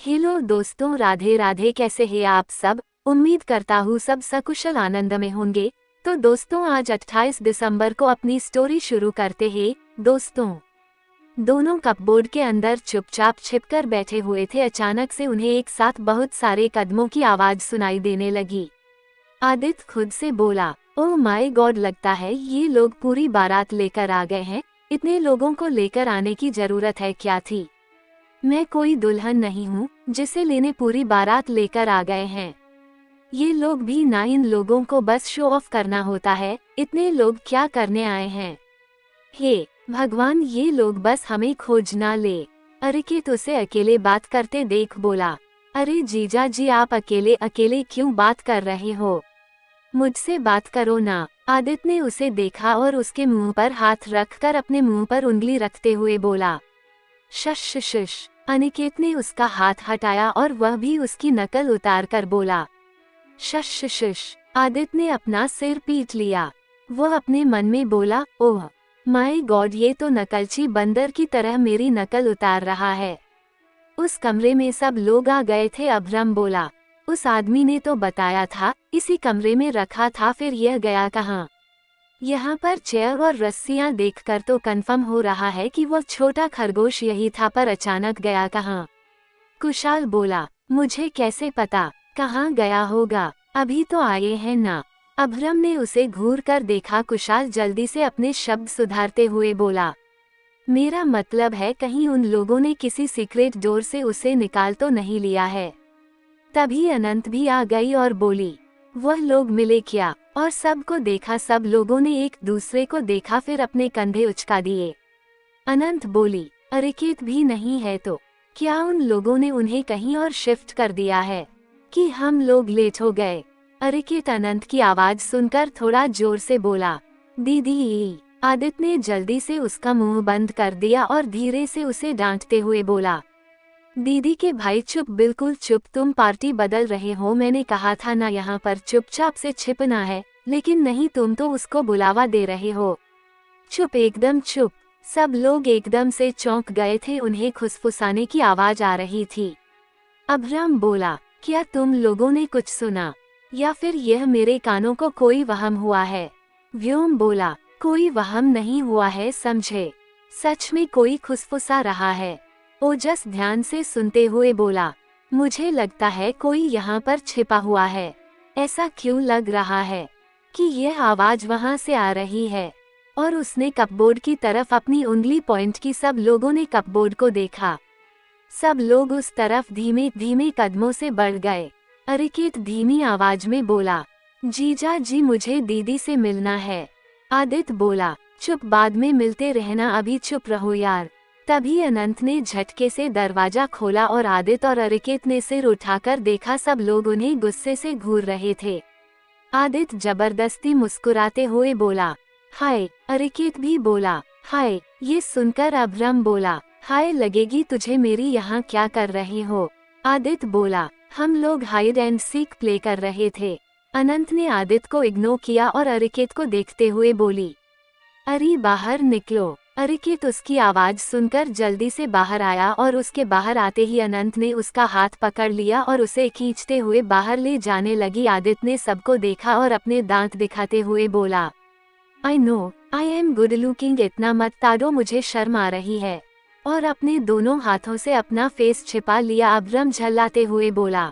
Hello दोस्तों, राधे राधे। कैसे हैं आप सब? उम्मीद करता हूँ सब सकुशल आनंद में होंगे। तो दोस्तों, आज 28 दिसंबर को अपनी स्टोरी शुरू करते हैं। दोस्तों, दोनों कपबोर्ड के अंदर चुपचाप छिपकर बैठे हुए थे। अचानक से उन्हें एक साथ बहुत सारे कदमों की आवाज सुनाई देने लगी। आदित्य खुद से बोला, ओह माय गॉड, लगता है ये लोग पूरी बारात लेकर आ गए हैं। इतने लोगों को लेकर आने की जरूरत है क्या थी? मैं कोई दुल्हन नहीं हूँ जिसे लेने पूरी बारात लेकर आ गए हैं। ये लोग भी ना, इन लोगों को बस शो ऑफ करना होता है। इतने लोग क्या करने आए हैं? हे भगवान, ये लोग बस हमें खोज ना ले। अरिकेत उसे अकेले बात करते देख बोला, अरे जीजा जी, आप अकेले अकेले क्यों बात कर रहे हो? मुझसे बात करो ना। आदित्य ने उसे देखा और उसके मुंह पर हाथ रखकर अपने मुंह पर उंगली रखते हुए बोला, शश शश। अनिकेत ने उसका हाथ हटाया और वह भी उसकी नकल उतार कर बोला, शश शश। आदित्य ने अपना सिर पीट लिया। वह अपने मन में बोला, ओह माय गॉड, ये तो नकलची बंदर की तरह मेरी नकल उतार रहा है। उस कमरे में सब लोग आ गए थे। अभ्रम बोला, उस आदमी ने तो बताया था इसी कमरे में रखा था, फिर यह गया कहाँ? यहाँ पर चेयर और रस्सियाँ देखकर तो कंफर्म हो रहा है कि वह छोटा खरगोश यही था, पर अचानक गया कहाँ? कुशाल बोला, मुझे कैसे पता कहाँ गया होगा, अभी तो आए हैं ना। अभ्रम ने उसे घूर कर देखा। कुशाल जल्दी से अपने शब्द सुधारते हुए बोला, मेरा मतलब है कहीं उन लोगों ने किसी सीक्रेट डोर से उसे निकाल तो नहीं लिया है। तभी अनंत भी आ गई और बोली, वह लोग मिले क्या? और सबको देखा। सब लोगों ने एक दूसरे को देखा, फिर अपने कंधे उचका दिए। अनंत बोली, अरिकेत भी नहीं है तो क्या उन लोगों ने उन्हें कहीं और शिफ्ट कर दिया है कि हम लोग लेट हो गए? अरिकेत अनंत की आवाज सुनकर थोड़ा जोर से बोला, दीदी। आदित्य ने जल्दी से उसका मुंह बंद कर दिया और धीरे से उसे डांटते हुए बोला, दीदी के भाई चुप, बिल्कुल चुप। तुम पार्टी बदल रहे हो। मैंने कहा था ना यहाँ पर चुपचाप से छिपना है, लेकिन नहीं, तुम तो उसको बुलावा दे रहे हो। चुप, एकदम चुप। सब लोग एकदम से चौंक गए थे। उन्हें खुसफुसाने की आवाज आ रही थी। अभ्रम बोला, क्या तुम लोगों ने कुछ सुना, या फिर यह मेरे कानों को कोई वहम हुआ है? व्योम बोला, कोई वहम नहीं हुआ है, समझे? सच में कोई खुसफुसा रहा है। ओजस ध्यान से सुनते हुए बोला, मुझे लगता है कोई यहाँ पर छिपा हुआ है। ऐसा क्यों लग रहा है कि यह आवाज वहां से आ रही है? और उसने कपबोर्ड की तरफ अपनी उंगली पॉइंट की। सब लोगों ने कपबोर्ड को देखा। सब लोग उस तरफ धीमे धीमे कदमों से बढ़ गए। अरिकेत धीमी आवाज में बोला, जीजा जी, मुझे दीदी से मिलना है। आदित्य बोला, चुप, बाद में मिलते रहना, अभी चुप रहो यार। तभी अनंत ने झटके से दरवाजा खोला और आदित्य और अरिकेत ने सिर उठाकर देखा। सब लोग उन्हें गुस्से से घूर रहे थे। आदित्य जबरदस्ती मुस्कुराते हुए बोला, हाय। अरिकेत भी बोला, हाय। ये सुनकर अभ्रम बोला, हाय लगेगी तुझे मेरी, यहाँ क्या कर रहे हो? आदित्य बोला, हम लोग हाइड एंड सीक प्ले कर रहे थे। अनंत ने आदित्य को इग्नोर किया और अरिकेत को देखते हुए बोली, अरे बाहर निकलो। अरिकेत उसकी आवाज सुनकर जल्दी से बाहर आया और उसके बाहर आते ही अनंत ने उसका हाथ पकड़ लिया और उसे खींचते हुए बाहर ले जाने लगी। आदित्य ने सबको देखा और अपने दांत दिखाते हुए बोला, I know I am good looking, इतना मत ताड़ो, मुझे शर्म आ रही है। और अपने दोनों हाथों से अपना फेस छिपा लिया। अभ्रम झल्लाते हुए बोला,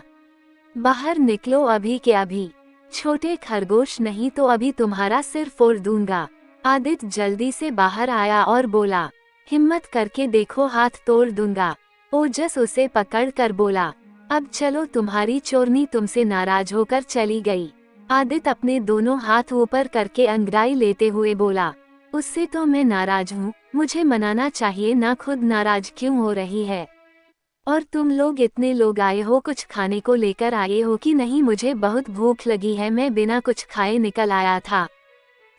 बाहर निकलो अभी के अभी। छोटे खरगोश, नहीं तो अभी तुम्हारा सिर फोड़ दूंगा। आदित्य जल्दी से बाहर आया और बोला, हिम्मत करके देखो, हाथ तोड़ दूंगा। ओजस उसे पकड़ कर बोला, अब चलो, तुम्हारी चोरनी तुमसे नाराज होकर चली गई। आदित्य अपने दोनों हाथ ऊपर करके अंगड़ाई लेते हुए बोला, उससे तो मैं नाराज हूँ, मुझे मनाना चाहिए ना, खुद नाराज क्यों हो रही है? और तुम लोग इतने लोग आए हो, कुछ खाने को लेकर आए हो कि नहीं? मुझे बहुत भूख लगी है, मैं बिना कुछ खाए निकल आया था।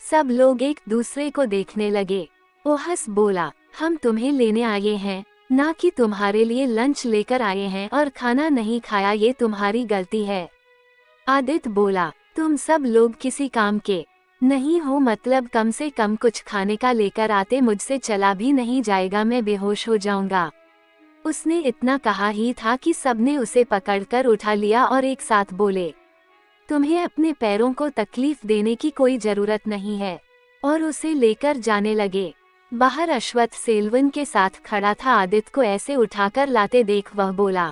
सब लोग एक दूसरे को देखने लगे। ओहस बोला, हम तुम्हें लेने आए हैं, ना कि तुम्हारे लिए लंच लेकर आए हैं, और खाना नहीं खाया ये तुम्हारी गलती है। आदित्य बोला, तुम सब लोग किसी काम के नहीं हो, मतलब कम से कम कुछ खाने का लेकर आते, मुझसे चला भी नहीं जाएगा, मैं बेहोश हो जाऊंगा। उसने इतना कहा ही था कि सबने उसे पकड़कर उठा लिया और एक साथ बोले, तुम्हें अपने पैरों को तकलीफ देने की कोई जरूरत नहीं है, और उसे लेकर जाने लगे। बाहर अश्वत्थ सेल्वन के साथ खड़ा था। आदित्य को ऐसे उठाकर लाते देख वह बोला,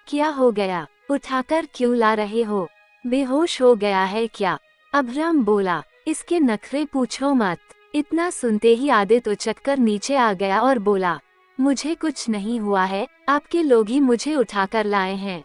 क्या हो गया? उठाकर क्यों ला रहे हो? बेहोश हो गया है क्या? अभ्रम बोला, इसके नखरे पूछो मत। इतना सुनते ही आदित्य उचककर नीचे आ गया और बोला, मुझे कुछ नहीं हुआ है, आपके लोग ही मुझे उठाकर लाए हैं।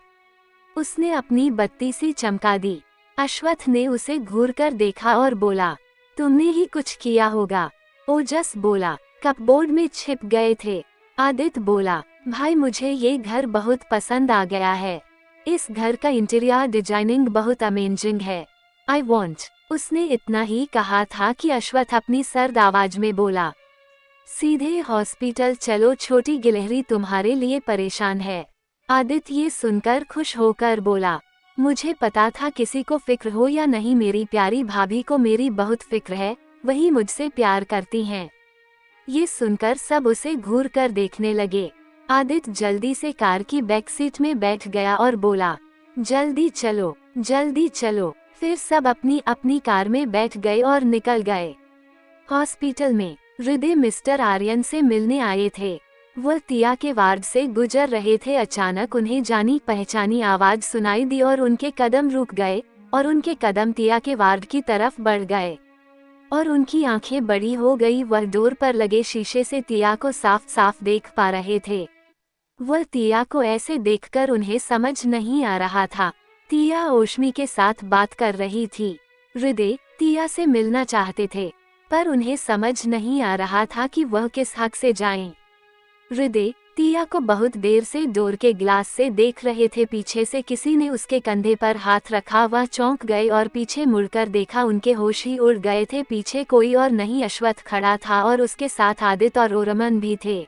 उसने अपनी बत्ती सी चमका दी। अश्वत्थ ने उसे घूरकर देखा और बोला, तुमने ही कुछ किया होगा। ओजस बोला, कपबोर्ड में छिप गए थे। आदित्य बोला, भाई मुझे ये घर बहुत पसंद आ गया है। इस घर का इंटीरियर डिजाइनिंग बहुत अमेजिंग है। I want. उसने इतना ही कहा था कि अश्वत्थ अपनी सर्द आवाज में बोला, सीधे हॉस्पिटल चलो, छोटी गिलहरी तुम्हारे लिए परेशान है। आदित्य ये सुनकर खुश होकर बोला, मुझे पता था किसी को फिक्र हो या नहीं, मेरी प्यारी भाभी को मेरी बहुत फिक्र है, वही मुझसे प्यार करती हैं। ये सुनकर सब उसे घूर कर देखने लगे। आदित्य जल्दी से कार की बैक सीट में बैठ गया और बोला, जल्दी चलो, जल्दी चलो। फिर सब अपनी अपनी कार में बैठ गए और निकल गए। हॉस्पिटल में हृदय मिस्टर आर्यन से मिलने आए थे। वह तिया के वार्ड से गुजर रहे थे। अचानक उन्हें जानी पहचानी आवाज सुनाई दी और उनके कदम रुक गए और उनके कदम तिया के वार्ड की तरफ बढ़ गए और उनकी आंखें बड़ी हो गई। वह डोर पर लगे शीशे से तिया को साफ साफ देख पा रहे थे। वह तिया को ऐसे देखकर उन्हें समझ नहीं आ रहा था। तिया ओशमी के साथ बात कर रही थी। हृदय तिया से मिलना चाहते थे, पर उन्हें समझ नहीं आ रहा था कि वह किस हक से जाएं। हृदय तिया को बहुत देर से डोर के ग्लास से देख रहे थे। पीछे से किसी ने उसके कंधे पर हाथ रखा। वह चौंक गए और पीछे मुड़कर देखा, उनके होश ही उड़ गए थे। पीछे कोई और नहीं, अश्वत्थ खड़ा था और उसके साथ आदित्य और ओरमन भी थे।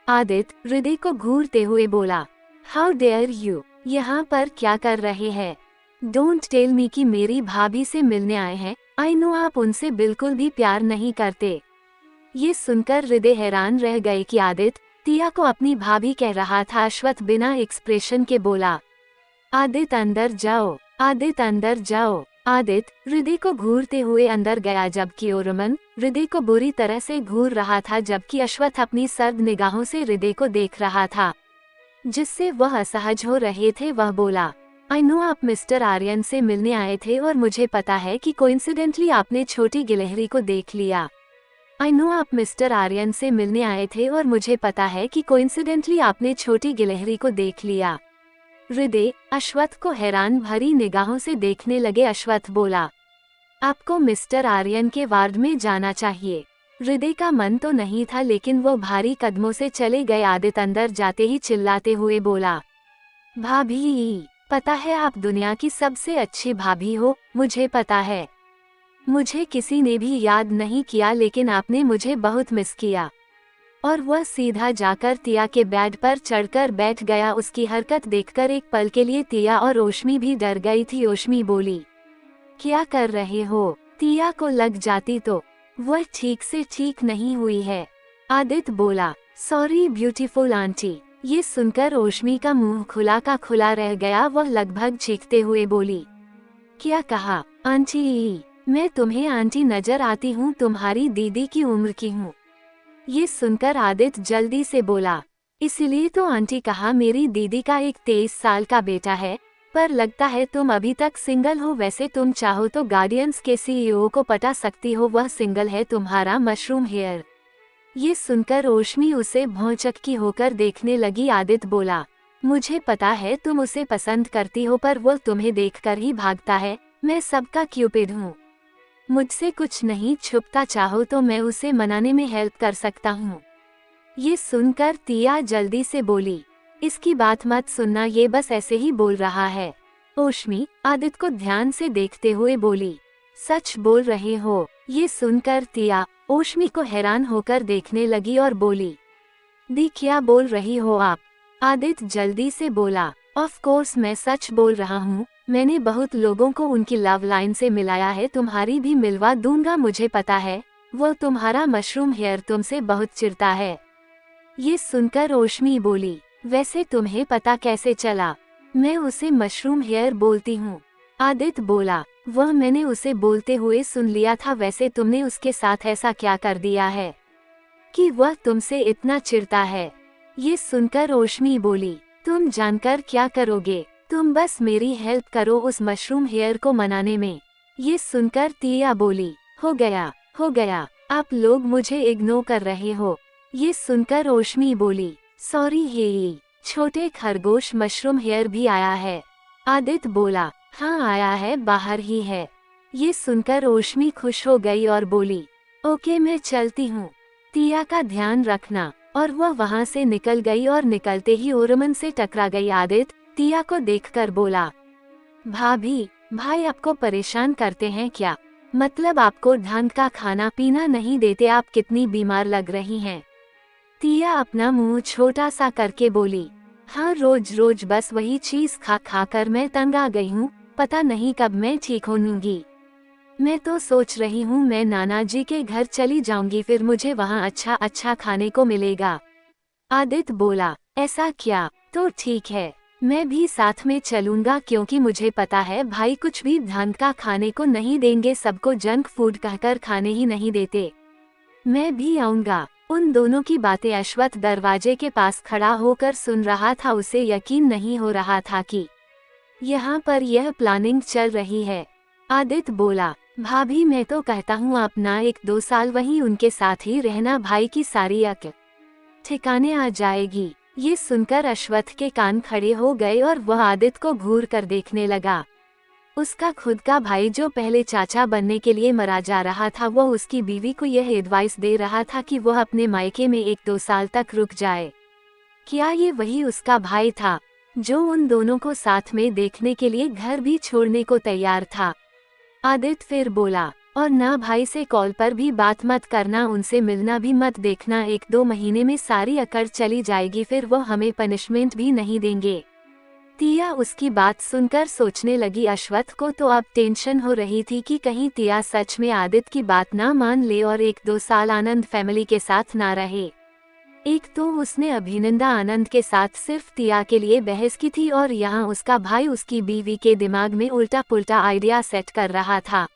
आदित्य हृदय को घूरते हुए बोला, हाउ डेयर यू, यहाँ पर क्या कर रहे हैं? डोंट टेल मी कि मेरी भाभी से मिलने आए हैं। आई नो आप उनसे बिल्कुल भी प्यार नहीं करते। ये सुनकर हृदय हैरान रह गए कि आदित्य तिया को अपनी भाभी कह रहा था। अश्वत्थ बिना एक्सप्रेशन के बोला, आदित्य अंदर जाओ, आदित्य अंदर जाओ। आदित्य हृदय को घूरते हुए अंदर गया, जबकि ओरमन हृदय को बुरी तरह से घूर रहा था। जबकि अश्वत्थ अपनी सर्द निगाहों से हृदय को देख रहा था, जिससे वह असहज हो रहे थे। वह बोला, आई नो आप मिस्टर आर्यन से मिलने आए थे और मुझे पता है कि कोइंसिडेंटली आपने छोटी गिलहरी को देख लिया। आई नो आप मिस्टर आर्यन से मिलने आए थे और मुझे पता है कि कोइंसिडेंटली आपने छोटी गिलहरी को देख लिया। हृदय अश्वत्थ को हैरान भरी निगाहों से देखने लगे। अश्वत्थ बोला, आपको मिस्टर आर्यन के वार्ड में जाना चाहिए। हृदय का मन तो नहीं था, लेकिन वो भारी कदमों से चले गए। आदित्य अंदर जाते ही चिल्लाते हुए बोला, भाभी, पता है आप दुनिया की सबसे अच्छी भाभी हो, मुझे पता है। मुझे किसी ने भी याद नहीं किया, लेकिन आपने मुझे बहुत मिस किया। और वह सीधा जाकर तिया के बेड पर चढ़कर बैठ गया। उसकी हरकत देखकर एक पल के लिए तिया और ओशमी भी डर गई थी। ओशमी बोली, क्या कर रहे हो? तिया को लग जाती तो। वह ठीक से ठीक नहीं हुई है। आदित्य बोला, सॉरी ब्यूटीफुल आंटी। ये सुनकर ओशमी का मुंह खुला का खुला रह गया। वह लगभग चीखते हुए बोली, क्या कहा? आंटी? मैं तुम्हें आंटी नजर आती हूँ, तुम्हारी दीदी की उम्र की हूँ। ये सुनकर आदित्य जल्दी से बोला, इसलिए तो आंटी कहा। मेरी दीदी का एक 23 साल का बेटा है, पर लगता है तुम अभी तक सिंगल हो। वैसे तुम चाहो तो गार्डियंस के सीईओ को पटा सकती हो, वह सिंगल है। तुम्हारा मशरूम हेयर। ये सुनकर ओशमी उसे भौचक्की होकर देखने लगी। आदित्य बोला, मुझे पता है तुम उसे पसंद करती हो, पर वो तुम्हें देखकर ही भागता है। मैं सबका क्यूपिड हूँ, मुझसे कुछ नहीं छुपता। चाहो तो मैं उसे मनाने में हेल्प कर सकता हूँ। ये सुनकर तिया जल्दी से बोली, इसकी बात मत सुनना, ये बस ऐसे ही बोल रहा है। ओशमी आदित्य को ध्यान से देखते हुए बोली, सच बोल रहे हो? ये सुनकर तिया ओशमी को हैरान होकर देखने लगी और बोली, दी क्या बोल रही हो आप? आदित्य जल्दी से बोला, ऑफ कोर्स मैं सच बोल रहा हूँ। मैंने बहुत लोगों को उनकी लव लाइन से मिलाया है, तुम्हारी भी मिलवा दूंगा। मुझे पता है वो तुम्हारा मशरूम हेयर तुमसे बहुत चिढ़ता है। ये सुनकर ओशमी बोली, वैसे तुम्हें पता कैसे चला? मैं उसे मशरूम हेयर बोलती हूँ। आदित्य बोला, वह मैंने उसे बोलते हुए सुन लिया था। वैसे तुमने उसके साथ ऐसा क्या कर दिया है कि वह तुमसे इतना चिढ़ता है? ये सुनकर ओशमी बोली, तुम जानकर क्या करोगे? तुम बस मेरी हेल्प करो उस मशरूम हेयर को मनाने में। ये सुनकर तिया बोली, हो गया, आप लोग मुझे इग्नोर कर रहे हो। ये सुनकर ओशमी बोली, सॉरी हे, छोटे खरगोश मशरूम हेयर भी आया है। आदित्य बोला, हाँ आया है, बाहर ही है। ये सुनकर ओशमी खुश हो गई और बोली, ओके मैं चलती हूँ, तिया का ध्यान रखना। और वह वहाँ से निकल गई और निकलते ही ओरमन से टकरा गई। आदित्य तिया को देखकर बोला, भाभी, भाई आपको परेशान करते हैं क्या? मतलब आपको ढंग का खाना पीना नहीं देते? आप कितनी बीमार लग रही हैं। तिया अपना मुंह छोटा सा करके बोली, हाँ रोज रोज बस वही चीज खा खा कर मैं तंग आ गई हूँ। पता नहीं कब मैं ठीक होऊंगी। मैं तो सोच रही हूँ मैं नाना जी के घर चली जाऊंगी, फिर मुझे वहाँ अच्छा अच्छा खाने को मिलेगा। आदित्य बोला, ऐसा क्या? तो ठीक है, मैं भी साथ में चलूंगा, क्योंकि मुझे पता है भाई कुछ भी ढंग का खाने को नहीं देंगे, सबको जंक फूड कहकर खाने ही नहीं देते। मैं भी आऊंगा। उन दोनों की बातें अश्वत्थ दरवाजे के पास खड़ा होकर सुन रहा था। उसे यकीन नहीं हो रहा था कि यहाँ पर यह प्लानिंग चल रही है। आदित्य बोला, भाभी मैं तो कहता हूँ आप ना 1-2 साल वहीं उनके साथ ही रहना, भाई की सारी अक्ल ठिकाने आ जाएगी। ये सुनकर अश्वत्थ के कान खड़े हो गए और वह आदित्य को घूर कर देखने लगा। उसका खुद का भाई जो पहले चाचा बनने के लिए मरा जा रहा था, वह उसकी बीवी को यह एडवाइस दे रहा था कि वह अपने मायके में 1-2 साल तक रुक जाए। क्या ये वही उसका भाई था जो उन दोनों को साथ में देखने के लिए घर भी छोड़ने को तैयार था? आदित्य फिर बोला, और ना भाई से कॉल पर भी बात मत करना, उनसे मिलना भी मत देखना, 1-2 महीने में सारी अकड़ चली जाएगी, फिर वो हमें पनिशमेंट भी नहीं देंगे। तिया उसकी बात सुनकर सोचने लगी। अश्वत्थ को तो अब टेंशन हो रही थी कि कहीं तिया सच में आदित्य की बात ना मान ले और 1-2 साल आनंद फैमिली के साथ ना रहे। एक तो उसने अभिनंदा आनंद के साथ सिर्फ तिया के लिए बहस की थी, और यहाँ उसका भाई उसकी बीवी के दिमाग में उल्टा पुल्टा आइडिया सेट कर रहा था।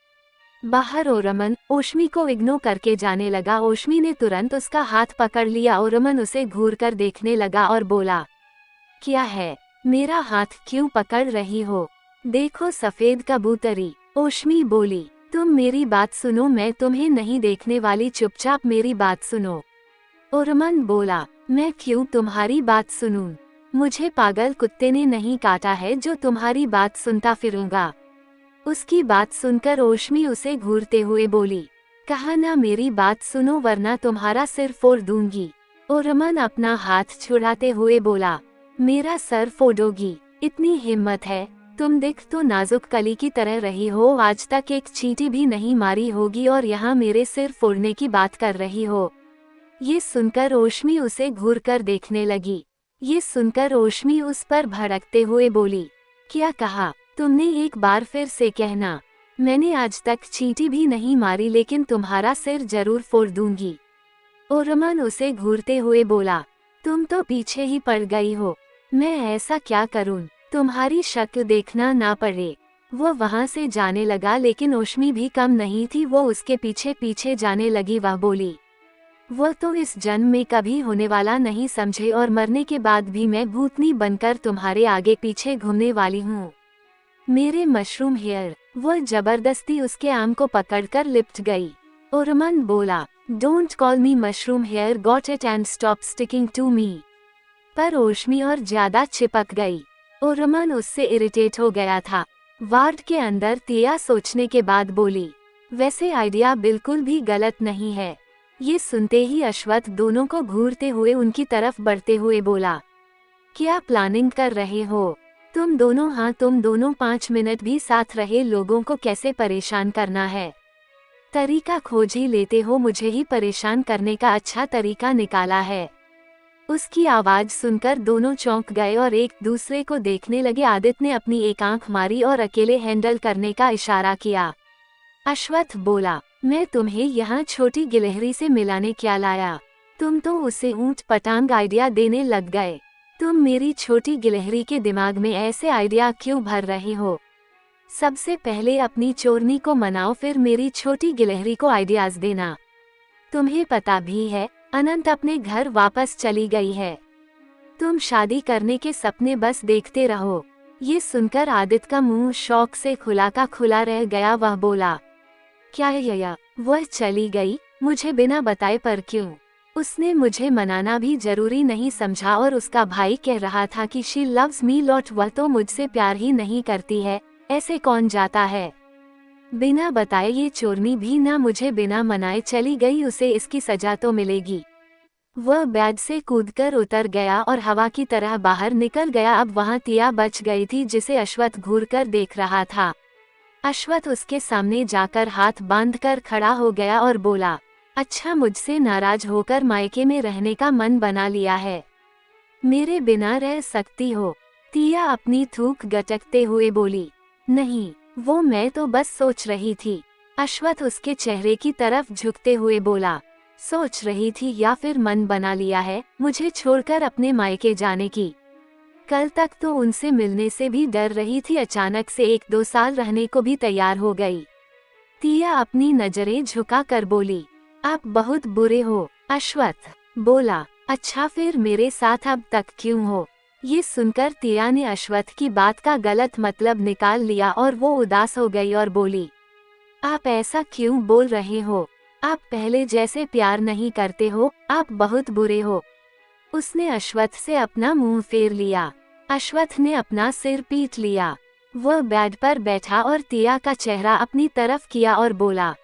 बाहर ओरमन ओशमी को इग्नोर करके जाने लगा। ओशमी ने तुरंत उसका हाथ पकड़ लिया। ओरमन उसे घूरकर देखने लगा और बोला, क्या है, मेरा हाथ क्यों पकड़ रही हो? देखो सफेद कबूतरी। ओशमी बोली, तुम मेरी बात सुनो, मैं तुम्हें नहीं देखने वाली, चुपचाप मेरी बात सुनो। ओरमन बोला, मैं क्यों तुम्हारी बात सुनूं? मुझे पागल कुत्ते ने नहीं काटा है जो तुम्हारी बात सुनता फिरूंगा। उसकी बात सुनकर ओशमी उसे घूरते हुए बोली, कहा ना मेरी बात सुनो वरना तुम्हारा सिर फोड़ दूंगी। ओरमन अपना हाथ छुड़ाते हुए बोला, मेरा सर फोड़ोगी? इतनी हिम्मत है? तुम दिख तो नाजुक कली की तरह रही हो, आज तक एक चींटी भी नहीं मारी होगी और यहाँ मेरे सिर फोड़ने की बात कर रही हो। ये सुनकर ओशमी उसे घूरकर देखने लगी। ये सुनकर ओशमी उस पर भड़कते हुए बोली, क्या कहा तुमने? एक बार फिर से कहना। मैंने आज तक चींटी भी नहीं मारी, लेकिन तुम्हारा सिर जरूर फोड़ दूंगी। ओरमन उसे घूरते हुए बोला, तुम तो पीछे ही पड़ गई हो। मैं ऐसा क्या करूं तुम्हारी शक्ल देखना ना पड़े। वो वहां से जाने लगा, लेकिन ओशमी भी कम नहीं थी, वो उसके पीछे पीछे जाने लगी। वह बोली, वो तो इस जन्म में कभी होने वाला नहीं समझे, और मरने के बाद भी मैं भूतनी बनकर तुम्हारे आगे पीछे घूमने वाली हूँ। मेरे मशरूम हेयर। वो जबरदस्ती उसके आर्म को पकड़कर लिपट गई। ओरमन बोला, don't call me mushroom hair, got it and stop sticking to me. पर ओशमी और ज्यादा चिपक गई। ओरमन उससे इरिटेट हो गया था। वार्ड के अंदर तिया सोचने के बाद बोली, वैसे आइडिया बिल्कुल भी गलत नहीं है। ये सुनते ही अश्वत्थ दोनों को घूरते हुए उनकी तरफ बढ़ते हुए बोला, क्या प्लानिंग कर रहे हो तुम दोनों? हाँ तुम दोनों 5 मिनट भी साथ रहे लोगों को कैसे परेशान करना है, तरीका खोज ही लेते हो। मुझे ही परेशान करने का अच्छा तरीका निकाला है। उसकी आवाज सुनकर दोनों चौंक गए और एक दूसरे को देखने लगे। आदित्य ने अपनी एक आंख मारी और अकेले हैंडल करने का इशारा किया। अश्वत्थ बोला, मैं तुम्हें यहाँ छोटी गिलहरी से मिलाने क्या लाया? तुम तो उसे ऊंट पटांग आइडिया देने लग गए। तुम मेरी छोटी गिलहरी के दिमाग में ऐसे आइडिया क्यों भर रहे हो? सबसे पहले अपनी चोरनी को मनाओ, फिर मेरी छोटी गिलहरी को आइडियाज देना। तुम्हें पता भी है अनंत अपने घर वापस चली गई है। तुम शादी करने के सपने बस देखते रहो। ये सुनकर आदित्य का मुंह शौक से खुला का खुला रह गया। वह बोला, क्या है यया? वह चली गई, मुझे बिना बताए पर क्यों? उसने मुझे मनाना भी जरूरी नहीं समझा और उसका भाई कह रहा था कि शी लव्स मी लॉट, वह तो मुझसे प्यार ही नहीं करती है। ऐसे कौन जाता है? बिना बताए ये चोरनी भी ना मुझे बिना मनाए चली गई, उसे इसकी सजा तो मिलेगी। वह बेड से कूदकर उतर गया और हवा की तरह बाहर निकल गया। अब वहां तिया बच गई थी जिसे अश्वत्थ घूरकर देख रहा था। अश्वत्थ उसके सामने जाकर हाथ बांधकर खड़ा हो गया और बोला, अच्छा, मुझसे नाराज होकर मायके में रहने का मन बना लिया है? मेरे बिना रह सकती हो? तिया अपनी थूक गटकते हुए बोली, नहीं, वो मैं तो बस सोच रही थी। अश्वत्थ उसके चेहरे की तरफ झुकते हुए बोला, सोच रही थी या फिर मन बना लिया है मुझे छोड़कर अपने मायके जाने की? कल तक तो उनसे मिलने से भी डर रही थी, अचानक से 1-2 साल रहने को भी तैयार हो गई। तिया अपनी नजरें झुका कर बोली, आप बहुत बुरे हो। अश्वत्थ बोला, अच्छा फिर मेरे साथ अब तक क्यों हो? ये सुनकर तिया ने अश्वत्थ की बात का गलत मतलब निकाल लिया और वो उदास हो गई और बोली, आप ऐसा क्यों बोल रहे हो? आप पहले जैसे प्यार नहीं करते हो, आप बहुत बुरे हो। उसने अश्वत्थ से अपना मुंह फेर लिया। अश्वत्थ ने अपना सिर पीट लिया। वह बेड पर बैठा और तिया का चेहरा अपनी तरफ किया और बोला,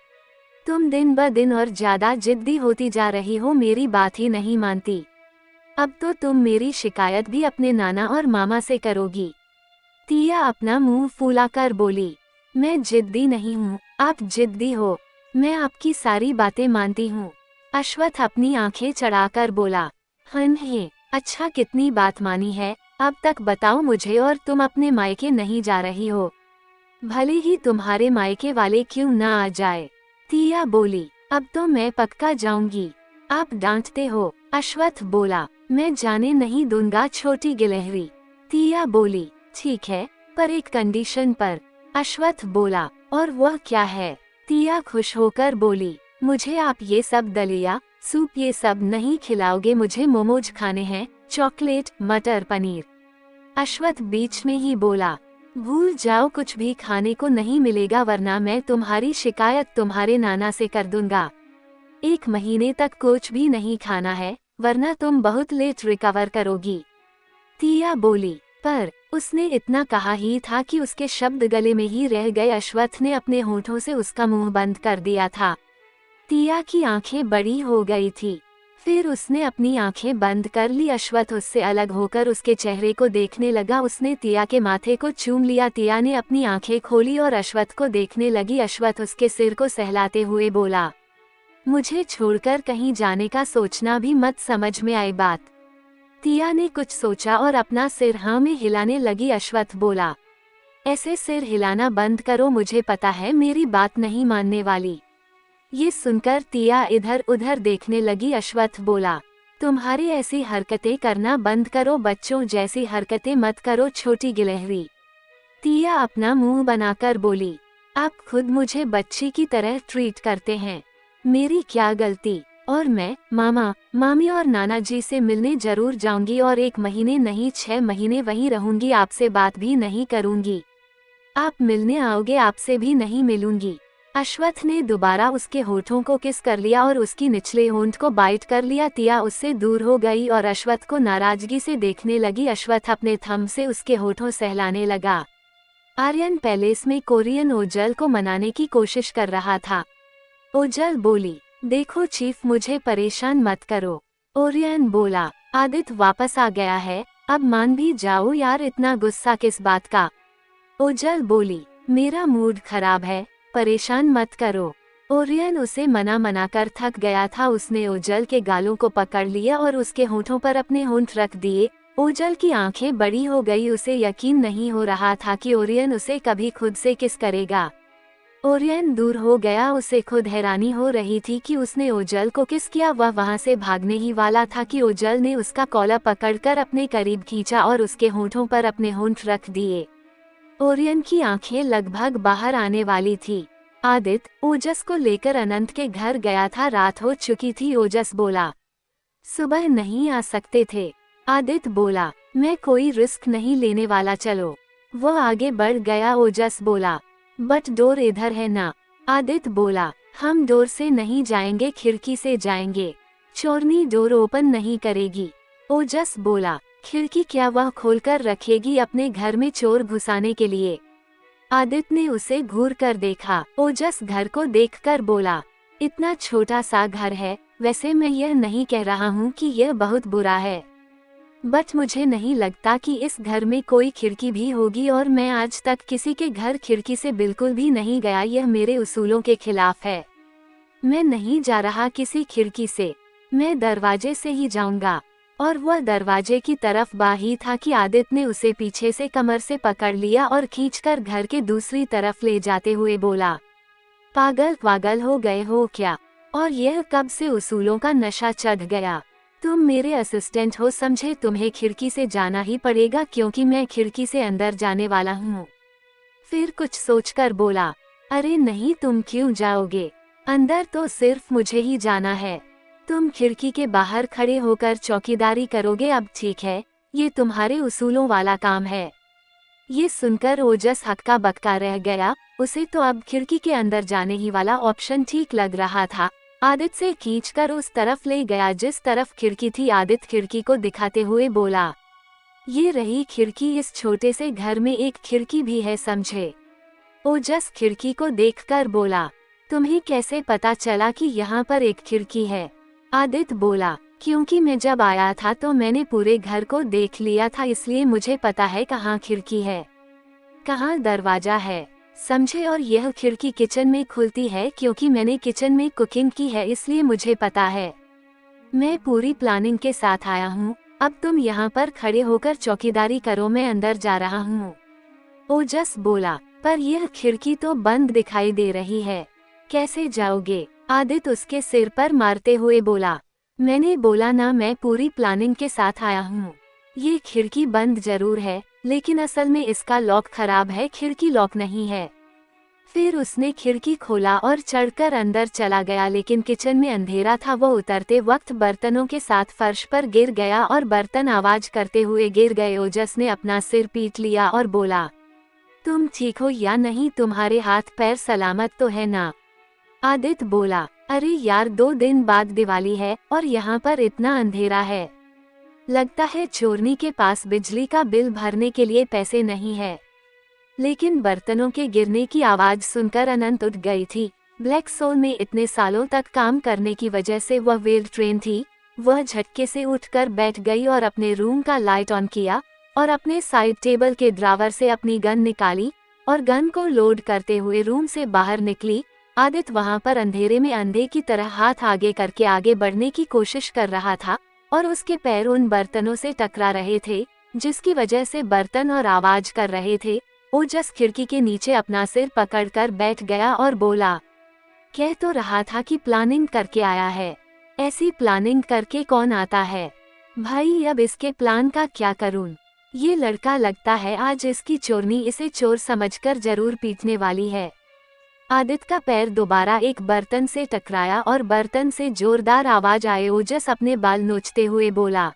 तुम दिन ब दिन और ज्यादा जिद्दी होती जा रही हो, मेरी बात ही नहीं मानती। अब तो तुम मेरी शिकायत भी अपने नाना और मामा से करोगी। तिया अपना मुंह फुलाकर बोली, मैं जिद्दी नहीं हूँ, आप जिद्दी हो। मैं आपकी सारी बातें मानती हूँ। अश्वत्थ अपनी आंखें चढ़ाकर बोला, हन है, अच्छा कितनी बात मानी है, अब तक बताओ मुझे, और तुम अपने मायके नहीं जा रही हो? भले ही तुम्हारे मायके वाले क्यों ना आ जाए। तिया बोली, अब तो मैं पक्का जाऊंगी। आप डांटते हो। अश्वत्थ बोला, मैं जाने नहीं दूंगा छोटी गिलहरी। तिया बोली, ठीक है, पर एक कंडीशन पर। अश्वत्थ बोला, और वह क्या है? तिया खुश होकर बोली, मुझे आप ये सब दलिया सूप ये सब नहीं खिलाओगे, मुझे मोमोज खाने हैं, चॉकलेट, मटर पनीर। अश्वत्थ बीच में ही बोला, भूल जाओ, कुछ भी खाने को नहीं मिलेगा, वरना मैं तुम्हारी शिकायत तुम्हारे नाना से कर दूंगा। 1 महीने तक कुछ भी नहीं खाना है, वरना तुम बहुत लेट रिकवर करोगी। तिया बोली, पर उसने इतना कहा ही था कि उसके शब्द गले में ही रह गए। अश्वत्थ ने अपने होठों से उसका मुंह बंद कर दिया था। तिया की आंखें बड़ी हो गई थी। फिर उसने अपनी आंखें बंद कर ली। अश्वत्थ उससे अलग होकर उसके चेहरे को देखने लगा। उसने तिया के माथे को चूम लिया। तिया ने अपनी आंखें खोली और अश्वत्थ को देखने लगी। अश्वत्थ उसके सिर को सहलाते हुए बोला, मुझे छोड़कर कहीं जाने का सोचना भी मत, समझ में आई बात? तिया ने कुछ सोचा और अपना सिर हाँ में हिलाने लगी। अश्वत्थ बोला, ऐसे सिर हिलाना बंद करो, मुझे पता है मेरी बात नहीं मानने वाली। ये सुनकर तिया इधर उधर देखने लगी। अश्वत्थ बोला, तुम्हारी ऐसी हरकतें करना बंद करो, बच्चों जैसी हरकतें मत करो छोटी गिलहरी। तिया अपना मुंह बनाकर बोली, आप खुद मुझे बच्ची की तरह ट्रीट करते हैं, मेरी क्या गलती? और मैं मामा मामी और नाना जी से मिलने जरूर जाऊंगी, और 1 महीने नहीं 6 महीने वहीं रहूंगी, आपसे बात भी नहीं करूंगी। आप मिलने आओगे, आपसे भी नहीं मिलूंगी। अश्वत्थ ने दोबारा उसके होठों को किस कर लिया और उसकी निचले होंठ को बाइट कर लिया। तिया उससे दूर हो गई और अश्वत्थ को नाराजगी से देखने लगी। अश्वत्थ अपने थंब से उसके होठों सहलाने लगा। आर्यन पैलेस में कोरियन ओजल को मनाने की कोशिश कर रहा था। ओजल बोली, देखो चीफ, मुझे परेशान मत करो। ओरियन बोला, आदित्य वापस आ गया है, अब मान भी जाओ यार, इतना गुस्सा किस बात का? ओजल बोली, मेरा मूड खराब है, परेशान मत करो। ओरियन उसे मना कर थक गया था। उसने ओजल के गालों को पकड़ लिया और उसके होठों पर अपने होंठ रख दिए। ओजल की आंखें बड़ी हो गई। उसे यकीन नहीं हो रहा था कि ओरियन उसे कभी खुद से किस करेगा। ओरियन दूर हो गया। उसे खुद हैरानी हो रही थी कि उसने ओजल को किस किया। वह वहां से भागने ही वाला था कि ओजल ने उसका कॉलर पकड़कर अपने करीब खींचा और उसके होंठों पर अपने होंठ रख दिए। ओरियन की आंखें लगभग बाहर आने वाली थी। आदित्य ओजस को लेकर अनंत के घर गया था। रात हो चुकी थी। ओजस बोला, सुबह नहीं आ सकते थे? आदित्य बोला, मैं कोई रिस्क नहीं लेने वाला, चलो। वह आगे बढ़ गया। ओजस बोला, बट डोर इधर है ना? आदित्य बोला, हम डोर से नहीं जाएंगे, खिड़की से जाएंगे। चोरनी डोर ओपन नहीं करेगी। ओजस बोला, खिड़की क्या वह खोलकर रखेगी अपने घर में चोर घुसाने के लिए? आदित्य ने उसे घूर कर देखा। ओजस घर को देखकर बोला, इतना छोटा सा घर है। वैसे मैं यह नहीं कह रहा हूँ कि यह बहुत बुरा है, बट मुझे नहीं लगता कि इस घर में कोई खिड़की भी होगी, और मैं आज तक किसी के घर खिड़की से बिल्कुल भी नहीं गया। यह मेरे उसूलों के खिलाफ है। मैं नहीं जा रहा किसी खिड़की से, मैं दरवाजे से ही जाऊंगा। और वह दरवाजे की तरफ बाही था कि आदित्य ने उसे पीछे से कमर से पकड़ लिया और खींचकर घर के दूसरी तरफ ले जाते हुए बोला, पागल पागल हो गए हो क्या? और यह कब से उसूलों का नशा चढ़ गया? तुम मेरे असिस्टेंट हो, समझे? तुम्हें खिड़की से जाना ही पड़ेगा क्योंकि मैं खिड़की से अंदर जाने वाला हूँ। फिर कुछ सोचकर बोला, अरे नहीं, तुम क्यों जाओगे? अंदर तो सिर्फ मुझे ही जाना है। तुम खिड़की के बाहर खड़े होकर चौकीदारी करोगे। अब ठीक है, ये तुम्हारे उसूलों वाला काम है। ये सुनकर ओजस हक्का बक्का रह गया। उसे तो अब खिड़की के अंदर जाने ही वाला ऑप्शन ठीक लग रहा था। आदित्य से खींचकर उस तरफ ले गया जिस तरफ खिड़की थी। आदित्य खिड़की को दिखाते हुए बोला, ये रही खिड़की। इस छोटे से घर में एक खिड़की भी है, समझे? ओजस खिड़की को देखकर बोला, तुम्हें कैसे पता चला कि यहाँ पर एक खिड़की है? आदित्य बोला, क्योंकि मैं जब आया था तो मैंने पूरे घर को देख लिया था, इसलिए मुझे पता है कहाँ खिड़की है, कहाँ दरवाजा है, समझे? और यह खिड़की किचन में खुलती है क्योंकि मैंने किचन में कुकिंग की है, इसलिए मुझे पता है। मैं पूरी प्लानिंग के साथ आया हूँ। अब तुम यहाँ पर खड़े होकर चौकीदारी करो, मैं अंदर जा रहा हूँ। ओजस बोला, पर यह खिड़की तो बंद दिखाई दे रही है, कैसे जाओगे? आदित्य उसके सिर पर मारते हुए बोला, मैंने बोला ना, मैं पूरी प्लानिंग के साथ आया हूँ। ये खिड़की बंद जरूर है, लेकिन असल में इसका लॉक खराब है, खिड़की लॉक नहीं है। फिर उसने खिड़की खोला और चढ़कर अंदर चला गया, लेकिन किचन में अंधेरा था। वो उतरते वक्त बर्तनों के साथ फर्श पर गिर गया और बर्तन आवाज करते हुए गिर गए। ओजस ने अपना सिर पीट लिया और बोला, तुम ठीक हो या नहीं? तुम्हारे हाथ पैर सलामत तो है ना? आदित्य बोला, अरे यार, 2 दिन बाद दिवाली है और यहाँ पर इतना अंधेरा है। लगता है चोरनी के पास बिजली का बिल भरने के लिए पैसे नहीं है। लेकिन बर्तनों के गिरने की आवाज सुनकर अनंत उठ गई थी। ब्लैक सोल में इतने सालों तक काम करने की वजह से वह वेल ट्रेन थी। वह झटके से उठकर बैठ गई और अपने रूम का लाइट ऑन किया और अपने साइड टेबल के ड्रावर से अपनी गन निकाली और गन को लोड करते हुए रूम से बाहर निकली। आदित्य वहां पर अंधेरे में अंधे की तरह हाथ आगे करके आगे बढ़ने की कोशिश कर रहा था और उसके पैर उन बर्तनों से टकरा रहे थे जिसकी वजह से बर्तन और आवाज कर रहे थे। ओजस खिड़की के नीचे अपना सिर पकड़कर बैठ गया और बोला, कह तो रहा था कि प्लानिंग करके आया है, ऐसी प्लानिंग करके कौन आता है? भाई, अब इसके प्लान का क्या करूं? ये लड़का लगता है आज इसकी चोरनी इसे चोर समझकर जरूर पीटने वाली है। आदित्य का पैर दोबारा एक बर्तन से टकराया और बर्तन से जोरदार आवाज आए। ओजस अपने बाल नोचते हुए बोला,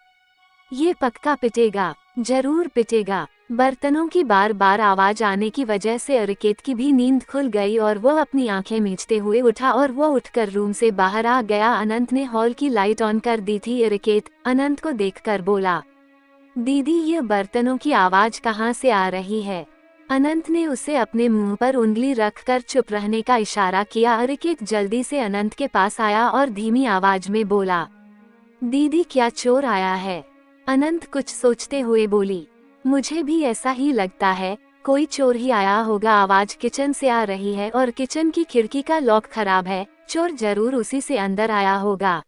ये पक्का पिटेगा, जरूर पिटेगा। बर्तनों की बार बार आवाज आने की वजह से अरिकेत की भी नींद खुल गई और वह अपनी आंखें मीचते हुए उठा और वह उठकर रूम से बाहर आ गया। अनंत ने हॉल की लाइट ऑन कर दी थी। अरिकेत अनंत को देखकर बोला, दीदी, ये बर्तनों की आवाज कहाँ से आ रही है? अनंत ने उसे अपने मुंह पर उंगली रखकर चुप रहने का इशारा किया। अरिकेत जल्दी से अनंत के पास आया और धीमी आवाज में बोला, दीदी, क्या चोर आया है? अनंत कुछ सोचते हुए बोली, मुझे भी ऐसा ही लगता है, कोई चोर ही आया होगा। आवाज किचन से आ रही है और किचन की खिड़की का लॉक खराब है, चोर जरूर उसी से अंदर आया होगा।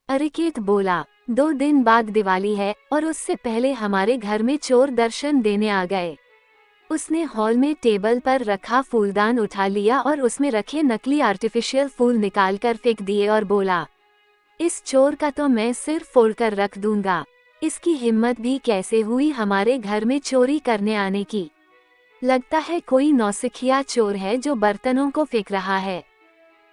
अरिकेत बोला, 2 दिन बाद दिवाली है और उससे पहले हमारे घर में चोर दर्शन देने आ गए। उसने हॉल में टेबल पर रखा फूलदान उठा लिया और उसमें रखे नकली आर्टिफिशियल फूल निकालकर फेंक दिए और बोला, इस चोर का तो मैं सिर फोड़कर रख दूंगा। इसकी हिम्मत भी कैसे हुई हमारे घर में चोरी करने आने की। लगता है कोई नौसिखिया चोर है जो बर्तनों को फेंक रहा है।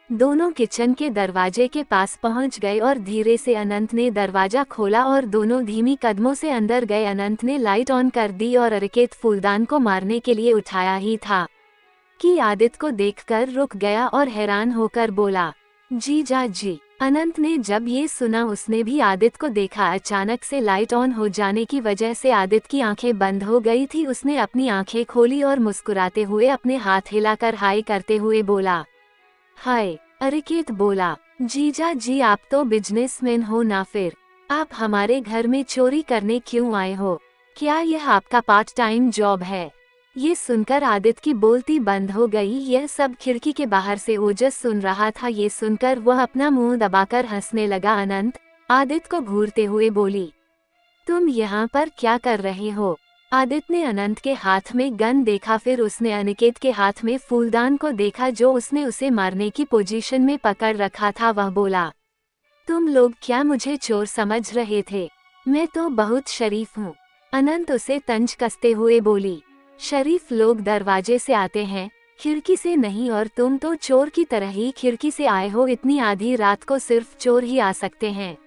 दोनों किचन के दरवाजे के पास पहुंच गए और धीरे से अनंत ने दरवाजा खोला और दोनों धीमी कदमों से अंदर गए। अनंत ने लाइट ऑन कर दी और अरिकेत फूलदान को मारने के लिए उठाया ही था कि आदित्य को देखकर रुक गया और हैरान होकर बोला, जीजा जी। अनंत ने जब ये सुना उसने भी आदित्य को देखा। अचानक से लाइट ऑन हो जाने की वजह से आदित्य की आंखें बंद हो गई थी। उसने अपनी आंखें खोली और मुस्कुराते हुए अपने हाथ हिलाकर हाय करते हुए बोला, हाय। अरिकेत बोला, जीजा जी आप तो बिजनेसमैन हो ना, फिर आप हमारे घर में चोरी करने क्यों आए हो? क्या यह आपका पार्ट टाइम जॉब है? ये सुनकर आदित्य की बोलती बंद हो गई। यह सब खिड़की के बाहर से ओजस सुन रहा था। ये सुनकर वह अपना मुंह दबाकर हंसने लगा। अनंत आदित्य को घूरते हुए बोली, तुम यहाँ पर क्या कर रहे हो? आदित्य ने अनंत के हाथ में गन देखा, फिर उसने अनिकेत के हाथ में फूलदान को देखा जो उसने उसे मारने की पोजीशन में पकड़ रखा था। वह बोला, तुम लोग क्या मुझे चोर समझ रहे थे? मैं तो बहुत शरीफ हूँ। अनंत उसे तंज कसते हुए बोली, शरीफ लोग दरवाजे से आते हैं, खिड़की से नहीं, और तुम तो चोर की तरह ही खिड़की से आए हो। इतनी आधी रात को सिर्फ चोर ही आ सकते हैं।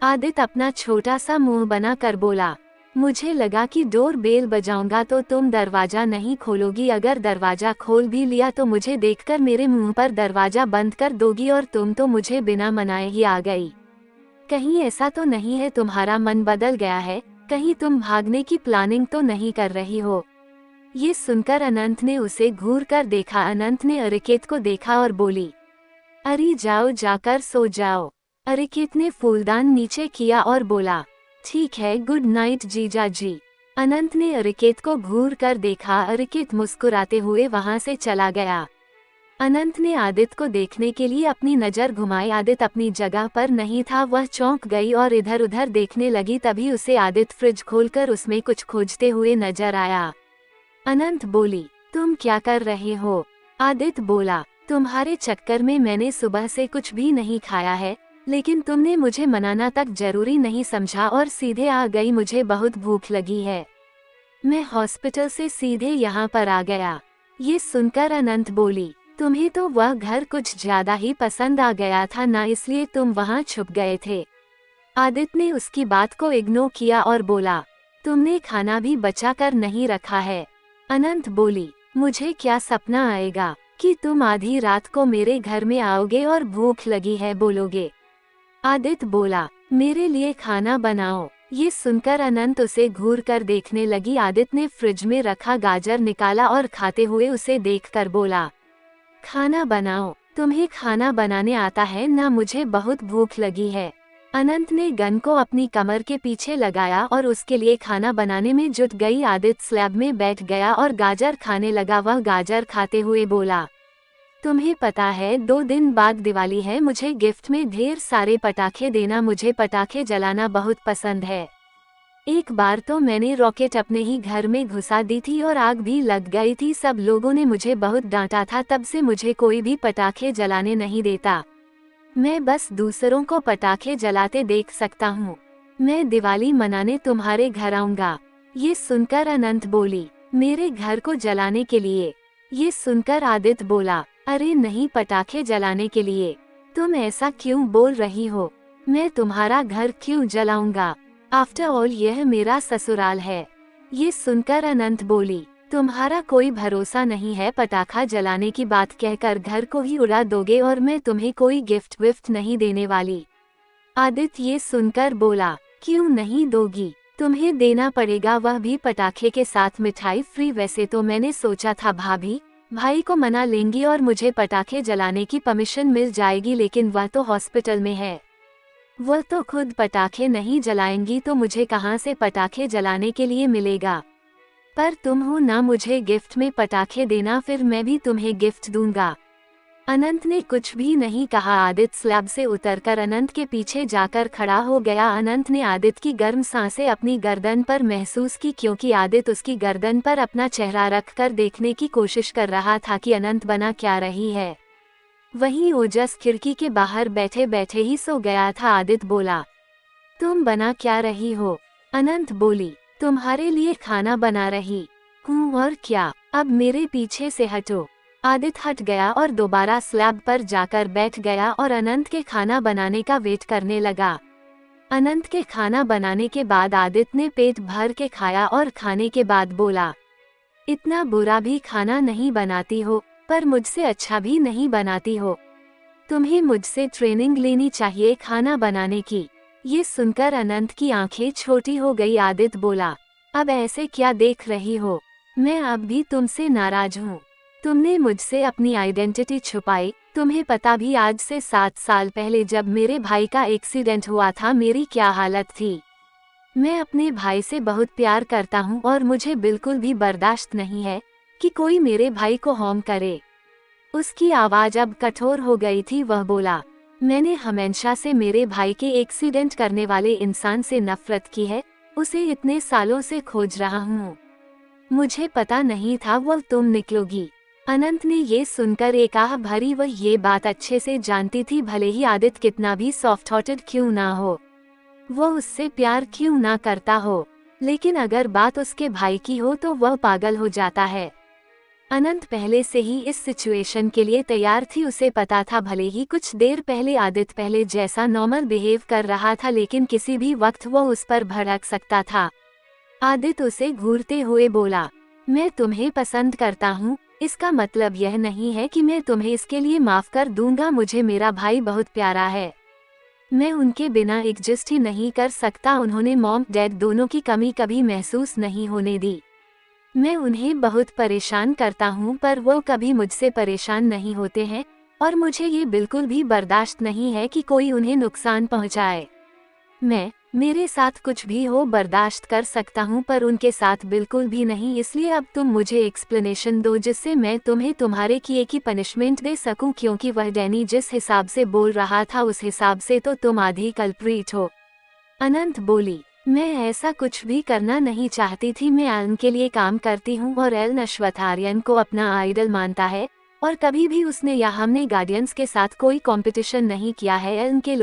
आदित्य अपना छोटा सा मुंह बना कर बोला, मुझे लगा कि डोर बेल बजाऊंगा तो तुम दरवाजा नहीं खोलोगी। अगर दरवाजा खोल भी लिया तो मुझे देखकर मेरे मुंह पर दरवाजा बंद कर दोगी, और तुम तो मुझे बिना मनाए ही आ गई। कहीं ऐसा तो नहीं है तुम्हारा मन बदल गया है? कहीं तुम भागने की प्लानिंग तो नहीं कर रही हो? ये सुनकर अनंत ने उसे घूर कर देखा। अनंत ने अरिकेत को देखा और बोली, अरे जाओ, जाकर सो जाओ। अरिकेत ने फूलदान नीचे किया और बोला, ठीक है, गुड नाइट जीजा जी। अनंत ने अरिकेत को घूर कर देखा। अरिकेत मुस्कुराते हुए वहां से चला गया। अनंत ने आदित्य को देखने के लिए अपनी नजर घुमाई। आदित्य अपनी जगह पर नहीं था। वह चौंक गई और इधर उधर देखने लगी। तभी उसे आदित्य फ्रिज खोलकर उसमें कुछ खोजते हुए नजर आया। अनंत बोली, तुम क्या कर रहे हो? आदित्य बोला, तुम्हारे चक्कर में मैंने सुबह से कुछ भी नहीं खाया है, लेकिन तुमने मुझे मनाना तक जरूरी नहीं समझा और सीधे आ गई। मुझे बहुत भूख लगी है। मैं हॉस्पिटल से सीधे यहाँ पर आ गया। ये सुनकर अनंत बोली, तुम्हें तो वह घर कुछ ज्यादा ही पसंद आ गया था ना, इसलिए तुम वहाँ छुप गए थे। आदित्य ने उसकी बात को इग्नोर किया और बोला, तुमने खाना भी बचा कर नहीं रखा है। अनंत बोली, मुझे क्या सपना आएगा कि तुम आधी रात को मेरे घर में आओगे और भूख लगी है बोलोगे? आदित्य बोला, मेरे लिए खाना बनाओ। ये सुनकर अनंत उसे घूर कर देखने लगी। आदित्य ने फ्रिज में रखा गाजर निकाला और खाते हुए उसे देखकर बोला, खाना बनाओ? तुम्हें खाना बनाने आता है ना? मुझे बहुत भूख लगी है। अनंत ने गन को अपनी कमर के पीछे लगाया और उसके लिए खाना बनाने में जुट गई। आदित्य स्लैब में बैठ गया और गाजर खाने लगा। वह गाजर खाते हुए बोला, तुम्हें पता है 2 दिन बाद दिवाली है, मुझे गिफ्ट में ढेर सारे पटाखे देना। मुझे पटाखे जलाना बहुत पसंद है। एक बार तो मैंने रॉकेट अपने ही घर में घुसा दी थी और आग भी लग गई थी। सब लोगों ने मुझे बहुत डांटा था। तब से मुझे कोई भी पटाखे जलाने नहीं देता। मैं बस दूसरों को पटाखे जलाते देख सकता हूँ। मैं दिवाली मनाने तुम्हारे घर आऊंगा। ये सुनकर अनंत बोली, मेरे घर को जलाने के लिए? ये सुनकर आदित्य बोला, अरे नहीं, पटाखे जलाने के लिए। तुम ऐसा क्यों बोल रही हो? मैं तुम्हारा घर क्यों जलाऊंगा? आफ्टर ऑल यह मेरा ससुराल है। ये सुनकर अनंत बोली, तुम्हारा कोई भरोसा नहीं है। पटाखा जलाने की बात कहकर घर को ही उड़ा दोगे और मैं तुम्हें कोई गिफ्ट विफ्ट नहीं देने वाली। आदित्य ये सुनकर बोला, क्यों नहीं दोगी? तुम्हें देना पड़ेगा, वह भी पटाखे के साथ मिठाई फ्री। वैसे तो मैंने सोचा था भाभी भाई को मना लेंगी और मुझे पटाखे जलाने की परमिशन मिल जाएगी, लेकिन वह तो हॉस्पिटल में है। वह तो खुद पटाखे नहीं जलाएंगी तो मुझे कहाँ से पटाखे जलाने के लिए मिलेगा? पर तुम हो ना, मुझे गिफ्ट में पटाखे देना, फिर मैं भी तुम्हें गिफ्ट दूंगा। अनंत ने कुछ भी नहीं कहा। आदित्य स्लैब से उतरकर अनंत के पीछे जाकर खड़ा हो गया। अनंत ने आदित्य की गर्म सांसें अपनी गर्दन पर महसूस की, क्योंकि आदित्य उसकी गर्दन पर अपना चेहरा रखकर देखने की कोशिश कर रहा था कि अनंत बना क्या रही है। वहीं ओजस खिड़की के बाहर बैठे बैठे ही सो गया था। आदित्य बोला, तुम बना क्या रही हो? अनंत बोली, तुम्हारे लिए खाना बना रही हूँ। और क्या? अब मेरे पीछे से हटो। आदित्य हट गया और दोबारा स्लैब पर जाकर बैठ गया और अनंत के खाना बनाने का वेट करने लगा। अनंत के खाना बनाने के बाद आदित्य ने पेट भर के खाया और खाने के बाद बोला, इतना बुरा भी खाना नहीं बनाती हो, पर मुझसे अच्छा भी नहीं बनाती हो। तुम्हें मुझसे ट्रेनिंग लेनी चाहिए खाना बनाने की। ये सुनकर अनंत की आंखें छोटी हो गई। आदित्य बोला, अब ऐसे क्या देख रही हो? मैं अब भी तुमसे नाराज हूँ। तुमने मुझसे अपनी आइडेंटिटी छुपाई। तुम्हें पता भी आज से 7 साल पहले जब मेरे भाई का एक्सीडेंट हुआ था मेरी क्या हालत थी। मैं अपने भाई से बहुत प्यार करता हूँ और मुझे बिल्कुल भी बर्दाश्त नहीं है कि कोई मेरे भाई को हार्म करे। उसकी आवाज अब कठोर हो गई थी। वह बोला, मैंने हमेशा से मेरे भाई के एक्सीडेंट करने वाले इंसान से नफरत की है। उसे इतने सालों से खोज रहा हूँ। मुझे पता नहीं था वो तुम निकलोगी। अनंत ने ये सुनकर एक आह भरी। वह ये बात अच्छे से जानती थी, भले ही आदित्य कितना भी सॉफ्ट हार्टेड क्यों ना हो, वो उससे प्यार क्यों ना करता हो, लेकिन अगर बात उसके भाई की हो तो वह पागल हो जाता है। अनंत पहले से ही इस सिचुएशन के लिए तैयार थी। उसे पता था भले ही कुछ देर पहले आदित्य पहले जैसा नॉर्मल बिहेव कर रहा था, लेकिन किसी भी वक्त वो उस पर भड़क सकता था। आदित्य उसे घूरते हुए बोला, मैं तुम्हें पसंद करता हूँ। इसका मतलब यह नहीं है कि मैं तुम्हें इसके लिए माफ कर दूंगा। मुझे मेरा भाई बहुत प्यारा है। मैं उनके बिना एग्जिस्ट ही नहीं कर सकता। उन्होंने मॉम डैड दोनों की कमी कभी महसूस नहीं होने दी। मैं उन्हें बहुत परेशान करता हूँ, पर वो कभी मुझसे परेशान नहीं होते हैं और मुझे ये बिल्कुल भी बर्दाश्त नहीं है कि कोई उन्हें नुकसान पहुँचाए। मैं मेरे साथ कुछ भी हो बर्दाश्त कर सकता हूँ, पर उनके साथ बिल्कुल भी नहीं। इसलिए अब तुम मुझे एक्सप्लेनेशन दो जिससे मैं तुम्हें तुम्हारे किए की पनिशमेंट दे सकूं, क्योंकि वह डैनी जिस हिसाब से बोल रहा था उस हिसाब से तो तुम आधी कल्प्रिट हो। अनंत बोली, मैं ऐसा कुछ भी करना नहीं चाहती थी। मैं एलन के लिए काम करती हूँ और एलन अश्वथ आर्यन को अपना आइडल मानता है और कभी भी उसने या हमने गार्डियंस के साथ कोई कंपटीशन नहीं किया है। एलन के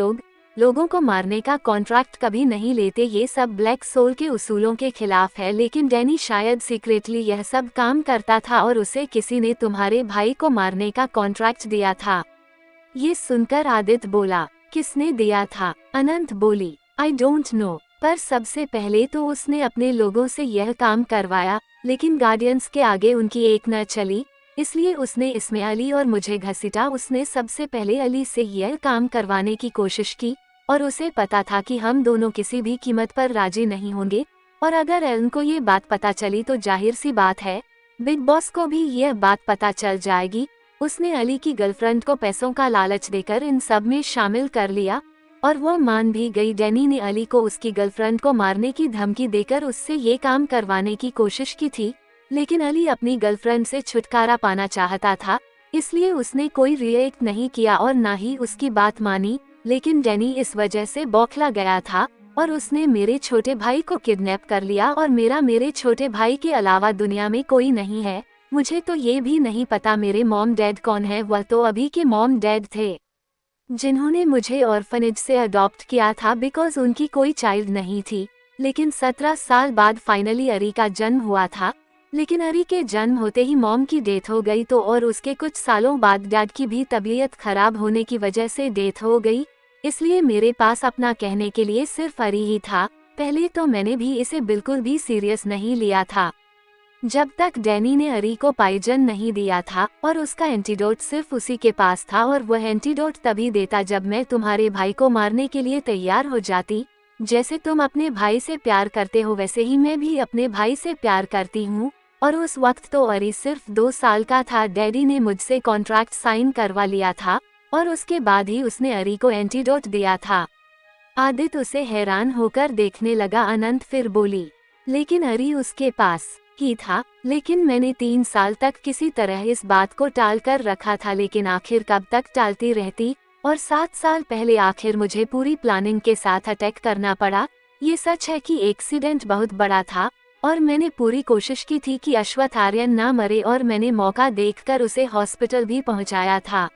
लोगों को मारने का कॉन्ट्रैक्ट कभी नहीं लेते। ये सब ब्लैक सोल के उसूलों के खिलाफ है, लेकिन डैनी शायद सीक्रेटली यह सब काम करता था और उसे किसी ने तुम्हारे भाई को मारने का कॉन्ट्रैक्ट दिया था। ये सुनकर आदित्य बोला, किसने दिया था? अनंत बोली, आई डोंट नो, पर सबसे पहले तो उसने अपने लोगों से यह काम करवाया, लेकिन गार्डियंस के आगे उनकी एक न चली, इसलिए उसने इसमें अली और मुझे घसीटा। उसने सबसे पहले अली से यह काम करवाने की कोशिश की और उसे पता था कि हम दोनों किसी भी कीमत पर राजी नहीं होंगे, और अगर एलन को ये बात पता चली तो जाहिर सी बात है बिग बॉस को भी यह बात पता चल जाएगी। उसने अली की गर्लफ्रेंड को पैसों का लालच देकर इन सब में शामिल कर लिया और वो मान भी गई। डैनी ने अली को उसकी गर्लफ्रेंड को मारने की धमकी देकर उससे ये काम करवाने की कोशिश की थी, लेकिन अली अपनी गर्लफ्रेंड से छुटकारा पाना चाहता था, इसलिए उसने कोई रिएक्ट नहीं किया और ना ही उसकी बात मानी। लेकिन डैनी इस वजह से बौखला गया था और उसने मेरे छोटे भाई को किडनैप कर लिया और मेरे छोटे भाई के अलावा दुनिया में कोई नहीं है। मुझे तो ये भी नहीं पता मेरे मॉम डैड कौन है। वह तो अभी के मॉम डैड थे जिन्होंने मुझे ऑर्फनेज से अडॉप्ट किया था बिकॉज उनकी कोई चाइल्ड नहीं थी। लेकिन 17 साल बाद फाइनली अरी का जन्म हुआ था, लेकिन अरी के जन्म होते ही मॉम की डेथ हो गई तो और उसके कुछ सालों बाद डैड की भी तबीयत खराब होने की वजह से डेथ हो गई। इसलिए मेरे पास अपना कहने के लिए सिर्फ अरी ही था। पहले तो मैंने भी इसे बिल्कुल भी सीरियस नहीं लिया था जब तक डैनी ने अरी को पॉइजन नहीं दिया था और उसका एंटीडोट सिर्फ उसी के पास था, और वह एंटीडोट तभी देता जब मैं तुम्हारे भाई को मारने के लिए तैयार हो जाती। जैसे तुम अपने भाई से प्यार करते हो वैसे ही मैं भी अपने भाई से प्यार करती हूँ, और उस वक्त तो अरी सिर्फ 2 साल का था। डैडी ने मुझसे कॉन्ट्रैक्ट साइन करवा लिया था और उसके बाद ही उसने अरी को एंटीडोट दिया था। आदित्य उसे हैरान होकर देखने लगा। अनंत फिर बोली, लेकिन अरी उसके पास ही था, लेकिन मैंने 3 साल तक किसी तरह इस बात को टाल कर रखा था, लेकिन आखिर कब तक टालती रहती। और 7 साल पहले आखिर मुझे पूरी प्लानिंग के साथ अटैक करना पड़ा। ये सच है कि एक्सीडेंट बहुत बड़ा था और मैंने पूरी कोशिश की थी कि अश्वथ आर्यन ना मरे, और मैंने मौका देखकर उसे हॉस्पिटल भी पहुंचाया था।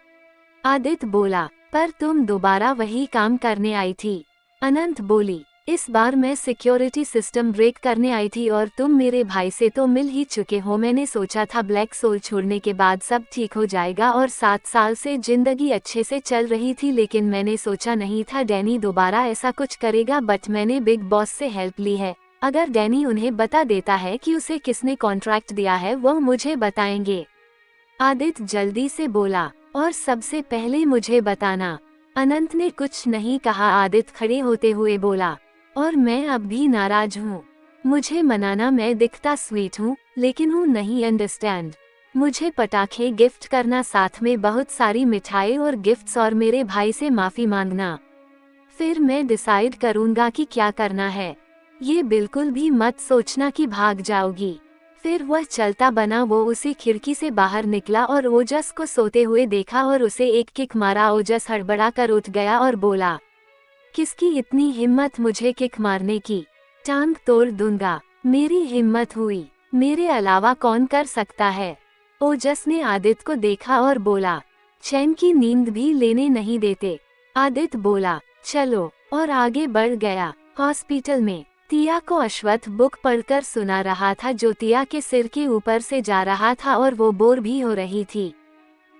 आदित्य बोला, पर तुम दोबारा वही काम करने आई थी। अनंत बोली, इस बार मैं सिक्योरिटी सिस्टम ब्रेक करने आई थी और तुम मेरे भाई से तो मिल ही चुके हो। मैंने सोचा था ब्लैक सोल छोड़ने के बाद सब ठीक हो जाएगा और 7 साल से जिंदगी अच्छे से चल रही थी, लेकिन मैंने सोचा नहीं था डैनी दोबारा ऐसा कुछ करेगा। बट मैंने बिग बॉस से हेल्प ली है। अगर डैनी उन्हें बता देता है कि उसे किसने कॉन्ट्रैक्ट दिया है, वो मुझे बताएंगे। आदित्य जल्दी से बोला, और सबसे पहले मुझे बताना। अनंत ने कुछ नहीं कहा। आदित्य खड़े होते हुए बोला, और मैं अब भी नाराज हूँ। मुझे मनाना, मैं दिखता स्वीट हूँ लेकिन हूँ नहीं, अंडरस्टैंड। मुझे पटाखे गिफ्ट करना, साथ में बहुत सारी मिठाई और गिफ्ट्स, और मेरे भाई से माफी मांगना। फिर मैं डिसाइड करूँगा कि क्या करना है। ये बिल्कुल भी मत सोचना कि भाग जाओगी। फिर वह चलता बना। वो उसी खिड़की से बाहर निकला और ओजस को सोते हुए देखा और उसे एक किक मारा। ओजस हड़बड़ा कर उठ गया और बोला, किसकी इतनी हिम्मत मुझे किक मारने की? टांग तोड़ दूंगा। मेरी हिम्मत हुई, मेरे अलावा कौन कर सकता है? ओजस ने आदित्य को देखा और बोला, चैन की नींद भी लेने नहीं देते। आदित्य बोला, चलो, और आगे बढ़ गया। हॉस्पिटल में तिया को अश्वथ बुक पढ़कर सुना रहा था, जो तिया के सिर के ऊपर से जा रहा था और वो बोर भी हो रही थी।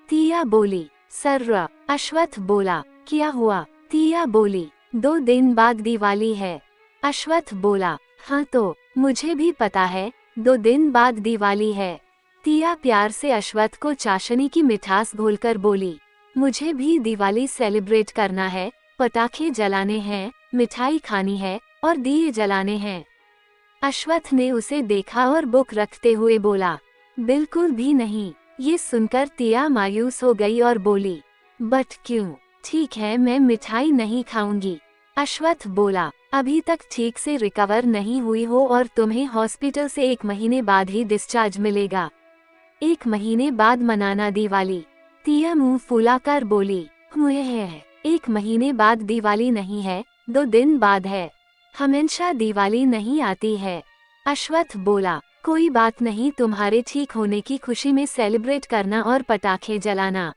तिया बोली, सर। अश्वथ बोला, क्या हुआ? तिया बोली, 2 दिन बाद दिवाली है। अश्वथ बोला, हाँ तो मुझे भी पता है, 2 दिन बाद दिवाली है। तिया प्यार से अश्वथ को चाशनी की मिठास घोलकर बोली, मुझे भी दिवाली सेलिब्रेट करना है, पटाखे जलाने हैं, मिठाई खानी है और दिए जलाने हैं। अश्वथ ने उसे देखा और बुक रखते हुए बोला, बिल्कुल भी नहीं। ये सुनकर तिया मायूस हो गई और बोली, बट क्यों? ठीक है, मैं मिठाई नहीं खाऊंगी। अश्वथ बोला, अभी तक ठीक से रिकवर नहीं हुई हो और तुम्हें हॉस्पिटल से 1 महीने बाद ही डिस्चार्ज मिलेगा। 1 महीने बाद मनाना दिवाली। तिया मुंह फुलाकर बोली, हुए है, 1 महीने बाद दिवाली नहीं है, 2 दिन बाद है। हमेशा दिवाली नहीं आती है। अश्वथ बोला, कोई बात नहीं, तुम्हारे ठीक होने की खुशी में सेलिब्रेट करना और पटाखे जलाना।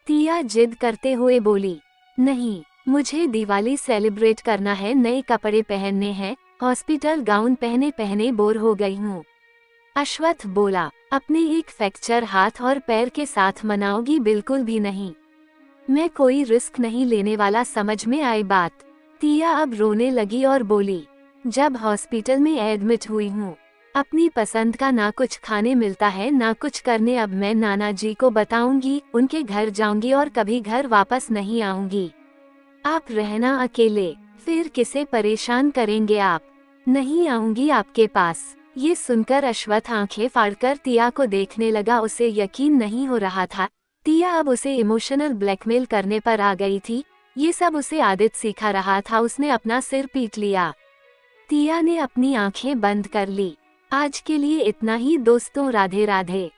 तिया जिद करते हुए बोली, नहीं, मुझे दिवाली सेलिब्रेट करना है, नए कपड़े पहनने हैं, हॉस्पिटल गाउन पहने पहने बोर हो गई हूँ। अश्वथ बोला, अपने एक फ्रैक्चर हाथ और पैर के साथ मनाओगी? बिल्कुल भी नहीं, मैं कोई रिस्क नहीं लेने वाला, समझ में आई बात? तिया अब रोने लगी और बोली, जब हॉस्पिटल में एडमिट हुई हूँ, अपनी पसंद का ना कुछ खाने मिलता है ना कुछ करने। अब मैं नाना जी को बताऊंगी, उनके घर जाऊंगी और कभी घर वापस नहीं आऊंगी। आप रहना अकेले, फिर किसे परेशान करेंगे आप? नहीं आऊंगी आपके पास। ये सुनकर अश्वथ आंखें फाड़कर तिया को देखने लगा। उसे यकीन नहीं हो रहा था, तिया अब उसे इमोशनल ब्लैकमेल करने पर आ गई थी। ये सब उसे आदित्य सिखा रहा था। उसने अपना सिर पीट लिया। तिया ने अपनी आंखें बंद कर ली। आज के लिए इतना ही दोस्तों, राधे राधे।